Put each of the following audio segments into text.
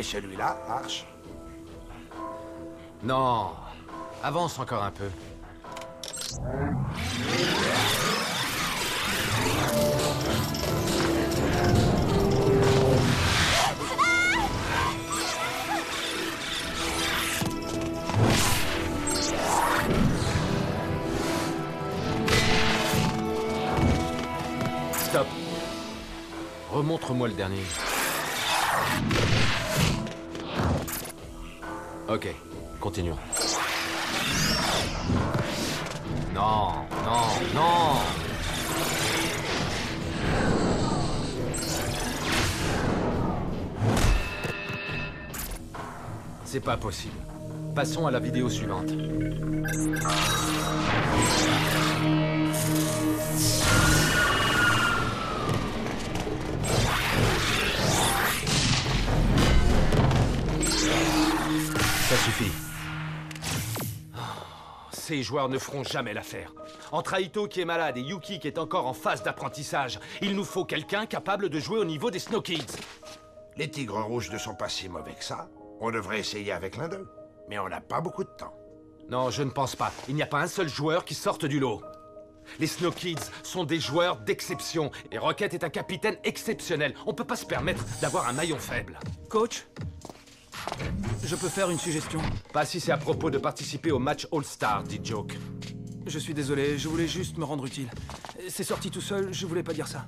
celui-là marche. Non. Avance encore un peu. Stop. Remontre-moi le dernier. Ok, continuons. Non, non, non! C'est pas possible. Passons à la vidéo suivante. Ça suffit. Ces joueurs ne feront jamais l'affaire. Entre Aito qui est malade et Yuki qui est encore en phase d'apprentissage, il nous faut quelqu'un capable de jouer au niveau des Snow Kids. Les Tigres Rouges ne sont pas si mauvais que ça. On devrait essayer avec l'un d'eux. Mais on n'a pas beaucoup de temps. Non, je ne pense pas. Il n'y a pas un seul joueur qui sorte du lot. Les Snow Kids sont des joueurs d'exception. Et Rocket est un capitaine exceptionnel. On peut pas se permettre d'avoir un maillon faible. Coach, je peux faire une suggestion? Pas si c'est à propos de participer au match All-Star, dit Joke. Je suis désolé, je voulais juste me rendre utile. C'est sorti tout seul, je voulais pas dire ça.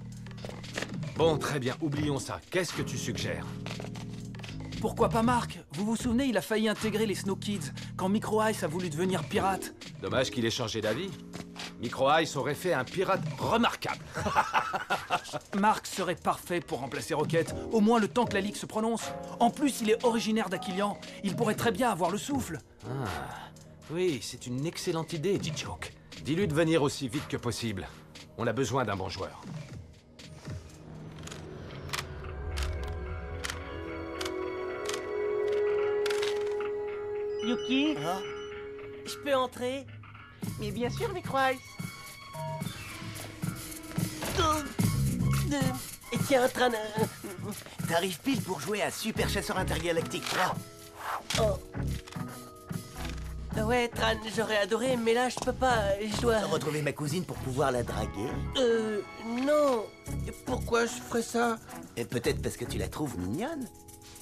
Bon, très bien, oublions ça. Qu'est-ce que tu suggères? Pourquoi pas Marc? Vous vous souvenez, il a failli intégrer les Snow Kids quand Micro Ice a voulu devenir pirate. Dommage qu'il ait changé d'avis. Micro Ice aurait fait un pirate remarquable. Marc serait parfait pour remplacer Rocket, au moins le temps que la Ligue se prononce. En plus, il est originaire d'Aquilian. Il pourrait très bien avoir le souffle. Ah, oui, c'est une excellente idée, dit Joke. Dis-lui de venir aussi vite que possible. On a besoin d'un bon joueur. Yuki, je peux entrer? Mais bien sûr, Micro Ice. Et tiens, Tran, T'arrives pile pour jouer à Super Chasseur Intergalactique 3. ouais, Tran, j'aurais adoré, mais là, je peux pas, je dois... Retrouver ma cousine pour pouvoir la draguer. Non. Pourquoi je ferais ça? Et peut-être parce que tu la trouves mignonne.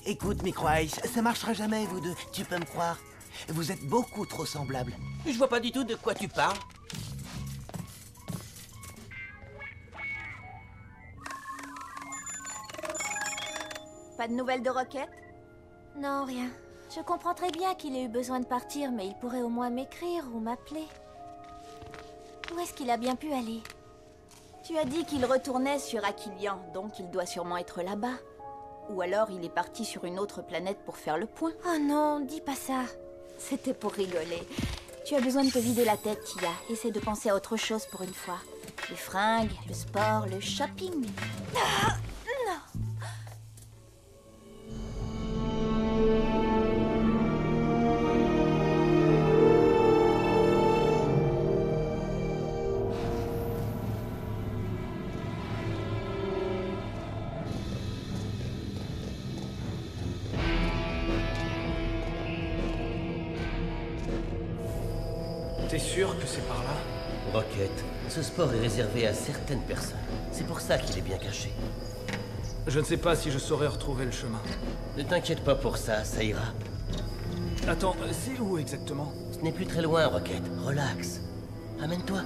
Écoute, Micro Ice, ça marchera jamais, vous deux, tu peux me croire. Vous êtes beaucoup trop semblables. Je vois pas du tout de quoi tu parles. Pas de nouvelles de Rocket? Non, rien. Je comprends très bien qu'il ait eu besoin de partir, mais il pourrait au moins m'écrire ou m'appeler. Où est-ce qu'il a bien pu aller? Tu as dit qu'il retournait sur Aquilian, donc il doit sûrement être là-bas. Ou alors il est parti sur une autre planète pour faire le point. Oh non, dis pas ça. C'était pour rigoler. Tu as besoin de te vider la tête, Tia. Essaie de penser à autre chose pour une fois. Les fringues, le sport, le shopping. Ah, non. T'es sûr que c'est par là? Rocket, ce sport est réservé à certaines personnes. C'est pour ça qu'il est bien caché. Je ne sais pas si je saurais retrouver le chemin. Ne t'inquiète pas pour ça, ça ira. Attends, c'est où exactement? Ce n'est plus très loin, Rocket. Relax. Amène-toi.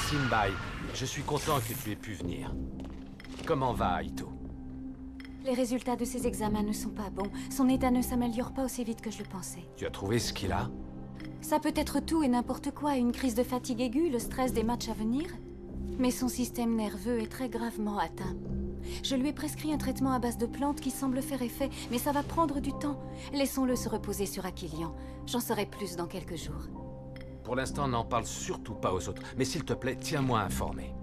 Sinbai, je suis content que tu aies pu venir. Comment va, Aito? Les résultats de ses examens ne sont pas bons. Son état ne s'améliore pas aussi vite que je le pensais. Tu as trouvé ce qu'il a? Ça peut être tout et n'importe quoi, une crise de fatigue aiguë, le stress des matchs à venir. Mais son système nerveux est très gravement atteint. Je lui ai prescrit un traitement à base de plantes qui semble faire effet, mais ça va prendre du temps. Laissons-le se reposer sur Aquilian. J'en saurai plus dans quelques jours. Pour l'instant, n'en parle surtout pas aux autres. Mais s'il te plaît, tiens-moi informé.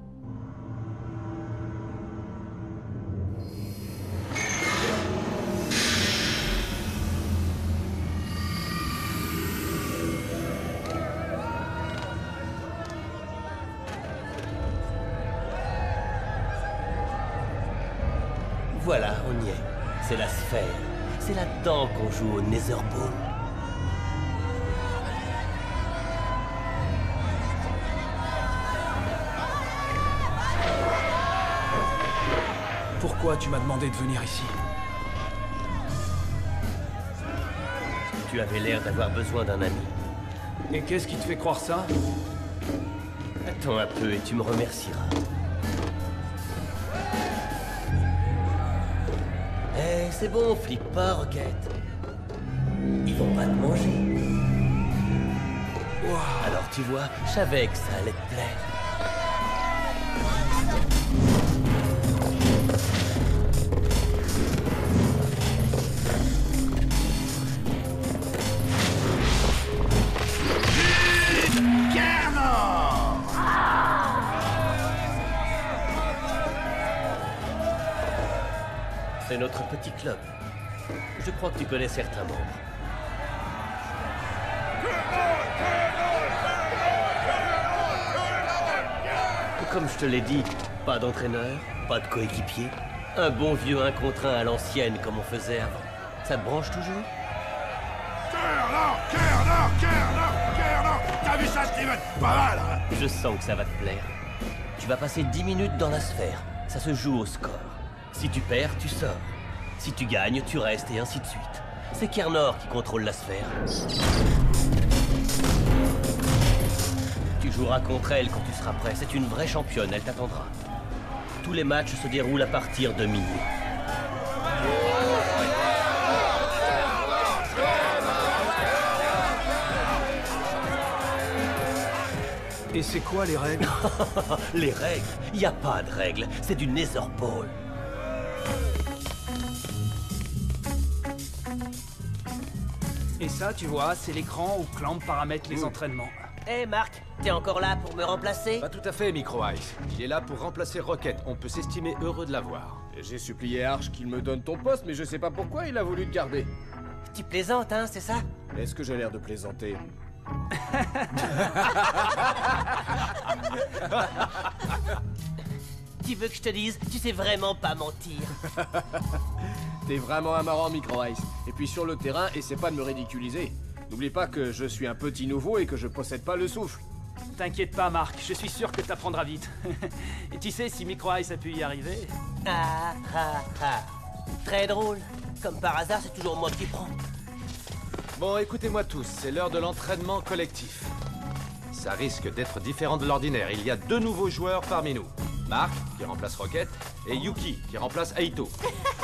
Voilà, on y est. C'est la sphère. C'est là-dedans qu'on joue au Nether Ball. Pourquoi tu m'as demandé de venir ici? Tu avais l'air d'avoir besoin d'un ami. Et qu'est-ce qui te fait croire ça? Attends un peu et tu me remercieras. Eh, c'est bon, flippe pas, Rocket. Ils vont pas te manger. Alors tu vois, je savais que ça allait te plaire. C'est notre petit club. Je crois que tu connais certains membres. Comme je te l'ai dit, pas d'entraîneur, pas de coéquipier. Un bon vieux 1 contre 1 à l'ancienne comme on faisait avant. Ça te branche toujours? T'as vu ça, Steven? Pas mal, hein? Je sens que ça va te plaire. Tu vas passer 10 minutes dans la sphère. Ça se joue au score. Si tu perds, tu sors. Si tu gagnes, tu restes et ainsi de suite. C'est Kernor qui contrôle la sphère. Tu joueras contre elle quand tu seras prêt. C'est une vraie championne, elle t'attendra. Tous les matchs se déroulent à partir de minuit. Et c'est quoi les règles? Les règles? Y a pas de règles. C'est du Nether Ball. Et ça, tu vois, c'est l'écran où Clamp paramètre les entraînements. Hé Marc, t'es encore là pour me remplacer? Pas tout à fait, Micro Ice. Il est là pour remplacer Rocket. On peut s'estimer heureux de l'avoir. J'ai supplié Arch qu'il me donne ton poste, mais je sais pas pourquoi il a voulu te garder. Tu plaisantes, hein, c'est ça? Est-ce que j'ai l'air de plaisanter? Tu veux que je te dise, tu sais vraiment pas mentir. T'es vraiment un marrant, Micro Ice. Et puis sur le terrain, essaie pas de me ridiculiser. N'oublie pas que je suis un petit nouveau et que je possède pas le souffle. T'inquiète pas, Marc, je suis sûr que t'apprendras vite. Et tu sais, si Micro Ice a pu y arriver... Ah ah ah. Très drôle. Comme par hasard, c'est toujours moi qui prends. Bon, écoutez-moi tous, c'est l'heure de l'entraînement collectif. Ça risque d'être différent de l'ordinaire. Il y a 2 nouveaux joueurs parmi nous. Marc, qui remplace Rocket, et Yuki, qui remplace Aito.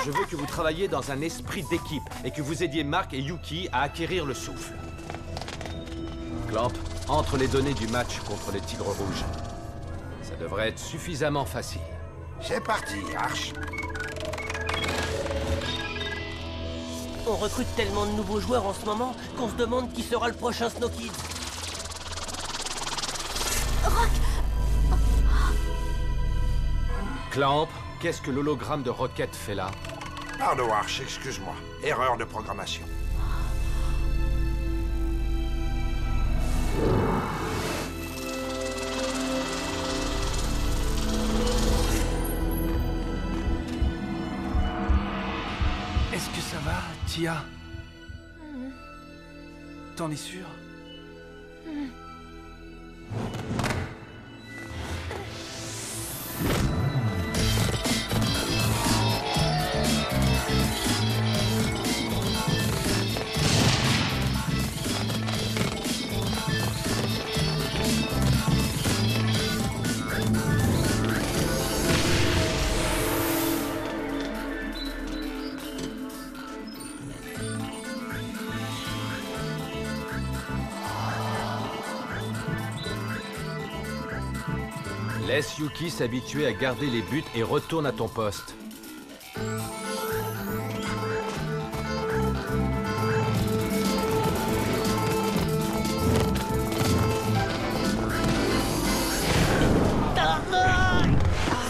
Je veux que vous travailliez dans un esprit d'équipe et que vous aidiez Marc et Yuki à acquérir le souffle. Clamp, entre les données du match contre les Tigres Rouges. Ça devrait être suffisamment facile. C'est parti, Arch. On recrute tellement de nouveaux joueurs en ce moment qu'on se demande qui sera le prochain Snow Kids. Clamp, qu'est-ce que l'hologramme de Rocket fait là? Pardon, Arch, excuse-moi. Erreur de programmation. Est-ce que ça va, Tia? T'en es sûre? Laisse Yuki s'habituer à garder les buts et retourne à ton poste.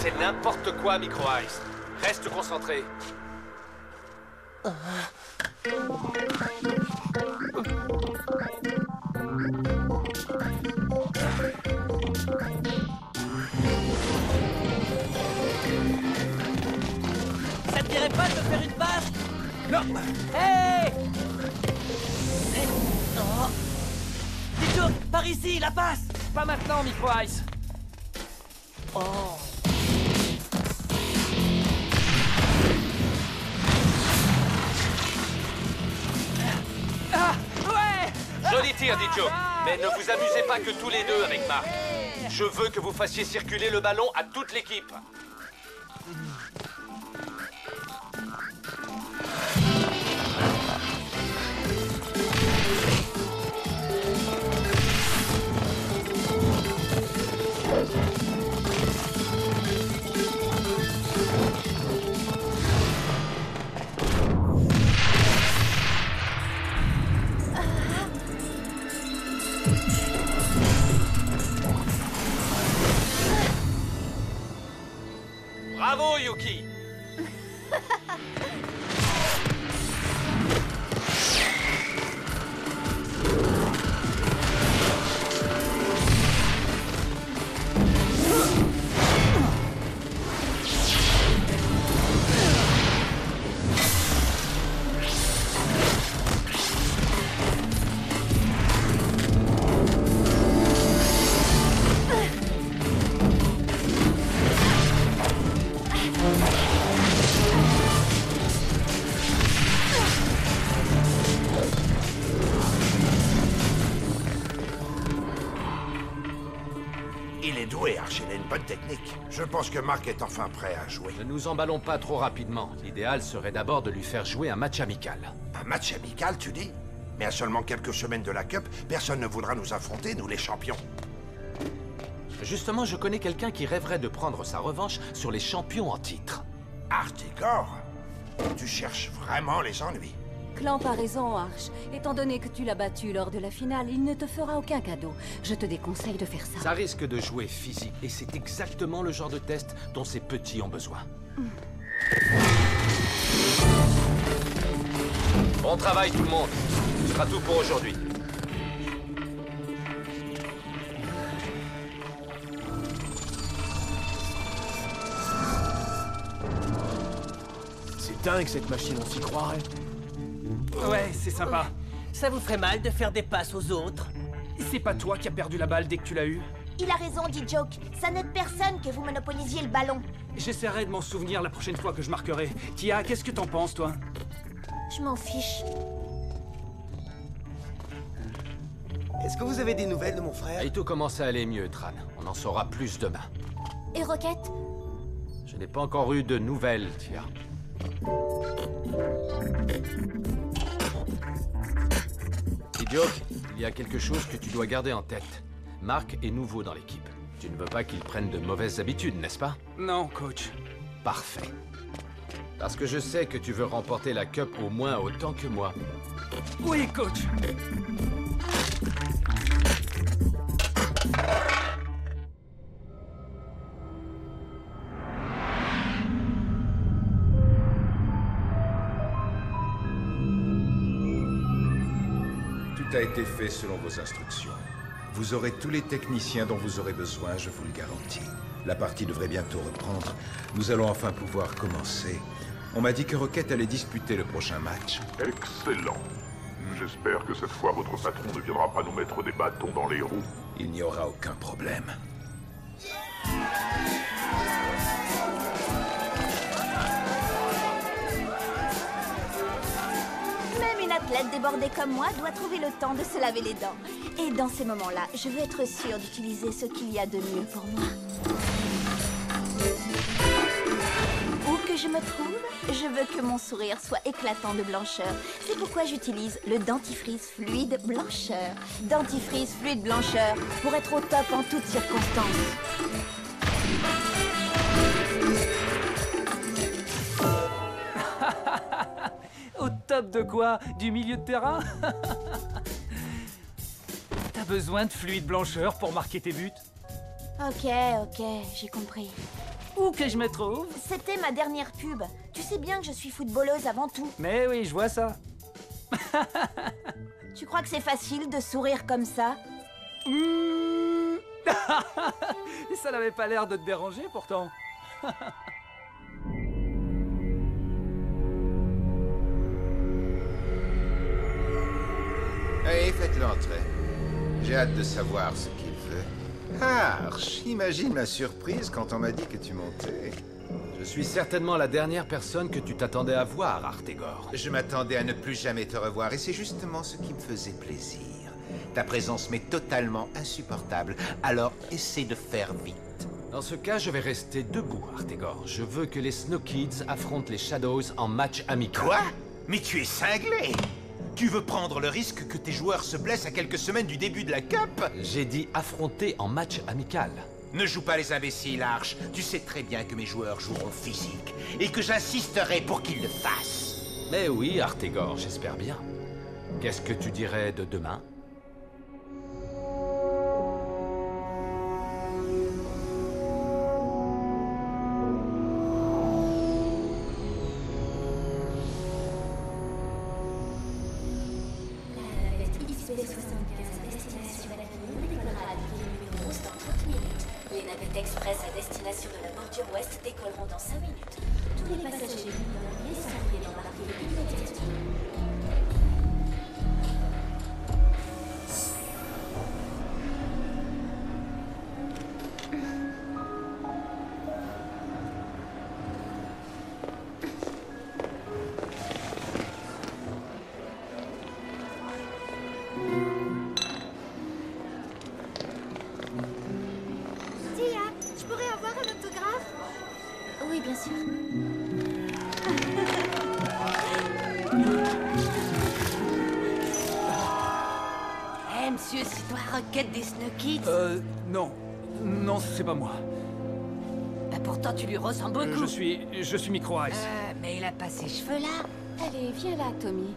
C'est n'importe quoi, Micro Ice. Reste concentré. Ça te dirait Hey! Oh. Dites-donc, par ici, la passe! Pas maintenant, Micro Ice. Oh. Ah, ouais! Joli tir, Dijo. Mais ne vous amusez pas que tous les deux avec Marc. Je veux que vous fassiez circuler le ballon à toute l'équipe. Bravo, Yuki! Il est doué, Arch, il a une bonne technique. Je pense que Marc est enfin prêt à jouer. Ne nous emballons pas trop rapidement. L'idéal serait d'abord de lui faire jouer un match amical. Un match amical, tu dis? Mais à seulement quelques semaines de la Cup, personne ne voudra nous affronter, nous les champions. Justement, je connais quelqu'un qui rêverait de prendre sa revanche sur les champions en titre. Artigor, tu cherches vraiment les ennuis. Clamp a raison, Arch. Étant donné que tu l'as battu lors de la finale, il ne te fera aucun cadeau. Je te déconseille de faire ça. Ça risque de jouer physique, et c'est exactement le genre de test dont ces petits ont besoin. Bon travail tout le monde. Ce sera tout pour aujourd'hui. C'est dingue cette machine, on s'y croirait. Ouais, c'est sympa. Ça vous ferait mal de faire des passes aux autres? C'est pas toi qui as perdu la balle dès que tu l'as eue? Il a raison, dit Joke. Ça n'aide personne que vous monopolisiez le ballon. J'essaierai de m'en souvenir la prochaine fois que je marquerai. Tia, qu'est-ce que t'en penses, toi? Je m'en fiche. Est-ce que vous avez des nouvelles de mon frère? Et tout commence à aller mieux, Tran. On en saura plus demain. Et Rocket? Je n'ai pas encore eu de nouvelles, Tia. Idiot, il y a quelque chose que tu dois garder en tête. Marc est nouveau dans l'équipe. Tu ne veux pas qu'il prenne de mauvaises habitudes, n'est-ce pas? Non, coach. Parfait. Parce que je sais que tu veux remporter la Cup au moins autant que moi. Oui, coach. Tout a été fait selon vos instructions. Vous aurez tous les techniciens dont vous aurez besoin, je vous le garantis. La partie devrait bientôt reprendre. Nous allons enfin pouvoir commencer. On m'a dit que Rocket allait disputer le prochain match. Excellent. J'espère que cette fois votre patron ne viendra pas nous mettre des bâtons dans les roues. Il n'y aura aucun problème. Même une athlète débordée comme moi doit trouver le temps de se laver les dents. Et dans ces moments-là, je veux être sûre d'utiliser ce qu'il y a de mieux pour moi. Où que je me trouve, je veux que mon sourire soit éclatant de blancheur. C'est pourquoi j'utilise le dentifrice fluide blancheur. Dentifrice fluide blancheur, pour être au top en toutes circonstances. Au top de quoi? Du milieu de terrain? T'as besoin de fluide blancheur pour marquer tes buts? Ok, j'ai compris. Où que je me trouve? C'était ma dernière pub. Tu sais bien que je suis footballeuse avant tout. Mais oui, je vois ça. Tu crois que c'est facile de sourire comme ça? Ça n'avait pas l'air de te déranger pourtant. faites-le entrer. J'ai hâte de savoir ce qu'il veut. Arch, imagine ma surprise quand on m'a dit que tu montais. Je suis certainement la dernière personne que tu t'attendais à voir, Artegor. Je m'attendais à ne plus jamais te revoir, et c'est justement ce qui me faisait plaisir. Ta présence m'est totalement insupportable, alors essaie de faire vite. Dans ce cas, je vais rester debout, Artegor. Je veux que les Snow Kids affrontent les Shadows en match amical. Quoi? Mais tu es cinglé! Tu veux prendre le risque que tes joueurs se blessent à quelques semaines du début de la Cup? J'ai dit affronter en match amical. Ne joue pas les imbéciles, Arch. Tu sais très bien que mes joueurs joueront physique, et que j'insisterai pour qu'ils le fassent. Mais oui, Artegor, j'espère bien. Qu'est-ce que tu dirais de demain? Les navettes express à destination de la bordure ouest décolleront dans 5 minutes. Tous les passagers liés sont priés d'embarquer immédiatement. Je pourrais avoir un autographe? Oui, bien sûr. Eh, monsieur, c'est toi Rocket des Snow Kids? Non. Non, c'est pas moi. Bah pourtant, tu lui ressembles beaucoup. Je suis Micro Ice. Mais il a pas ses cheveux là. Allez, viens là, Tommy.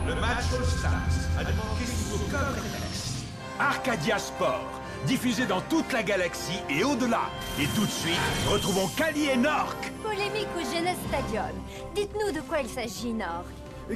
Le match All-Stars a ne manqué sous aucun prétexte. Arcadia Sport, diffusé dans toute la galaxie et au-delà. Et tout de suite, retrouvons Kali et Nork. Polémique au Genesis Stadium. Dites-nous de quoi il s'agit, Nork.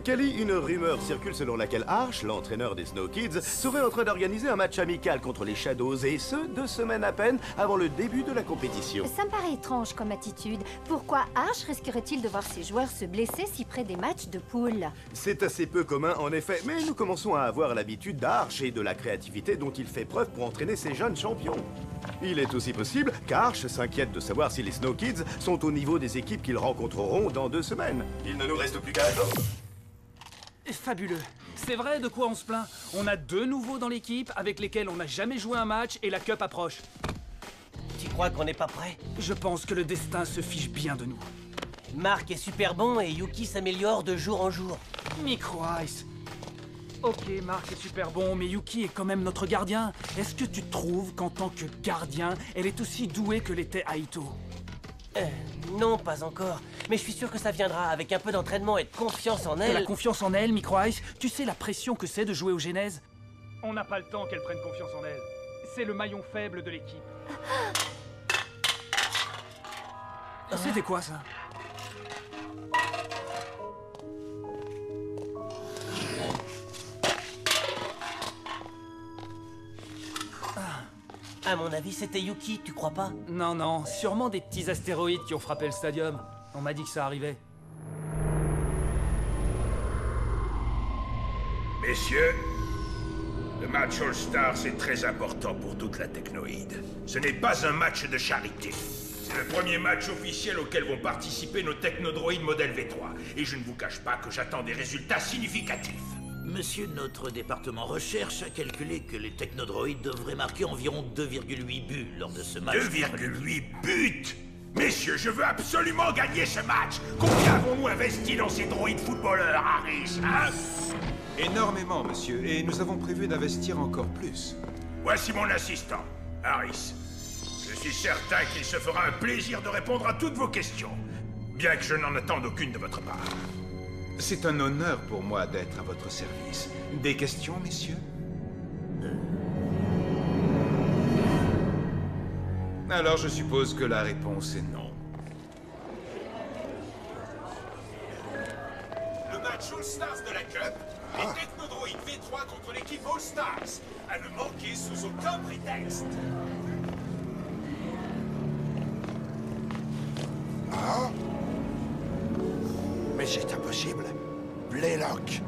Kali, une rumeur circule selon laquelle Arch, l'entraîneur des Snow Kids, serait en train d'organiser un match amical contre les Shadows, et ce, 2 semaines à peine avant le début de la compétition. Ça me paraît étrange comme attitude. Pourquoi Arch risquerait-il de voir ses joueurs se blesser si près des matchs de poule? C'est assez peu commun en effet, mais nous commençons à avoir l'habitude d'Arch et de la créativité dont il fait preuve pour entraîner ses jeunes champions. Il est aussi possible qu'Arch s'inquiète de savoir si les Snow Kids sont au niveau des équipes qu'ils rencontreront dans 2 semaines. Il ne nous reste plus qu'à attendre. Fabuleux. C'est vrai, de quoi on se plaint? On a 2 nouveaux dans l'équipe avec lesquels on n'a jamais joué un match et la Cup approche. Tu crois qu'on n'est pas prêt? Je pense que le destin se fiche bien de nous. Mark est super bon et Yuki s'améliore de jour en jour. Micro Ice. Ok, Mark est super bon, mais Yuki est quand même notre gardien. Est-ce que tu trouves qu'en tant que gardien, elle est aussi douée que l'était Aito? Non, pas encore. Mais je suis sûr que ça viendra avec un peu d'entraînement et de confiance en elle. La confiance en elle, Micro Ice? Tu sais la pression que c'est de jouer au Genèse? On n'a pas le temps qu'elle prenne confiance en elle. C'est le maillon faible de l'équipe. C'était quoi, ça? À mon avis, c'était Yuki, tu crois pas? Non, non, sûrement des petits astéroïdes qui ont frappé le stadium. On m'a dit que ça arrivait. Messieurs, le match All-Star, c'est très important pour toute la technoïde. Ce n'est pas un match de charité. C'est le premier match officiel auquel vont participer nos technodroïdes modèle V3. Et je ne vous cache pas que j'attends des résultats significatifs. Monsieur, notre département recherche a calculé que les technodroïdes devraient marquer environ 2,8 buts lors de ce match. 2,8 buts? Messieurs, je veux absolument gagner ce match. Combien avons-nous investi dans ces droïdes footballeurs, Harris, hein? Énormément, monsieur, et nous avons prévu d'investir encore plus. Voici mon assistant, Harris. Je suis certain qu'il se fera un plaisir de répondre à toutes vos questions, bien que je n'en attende aucune de votre part. C'est un honneur pour moi d'être à votre service. Des questions, messieurs? Alors je suppose que la réponse est non. Le 3 contre l'équipe All Stars. À ne manquer sous aucun prétexte. Ah? Mais c'est impossible. Blaylock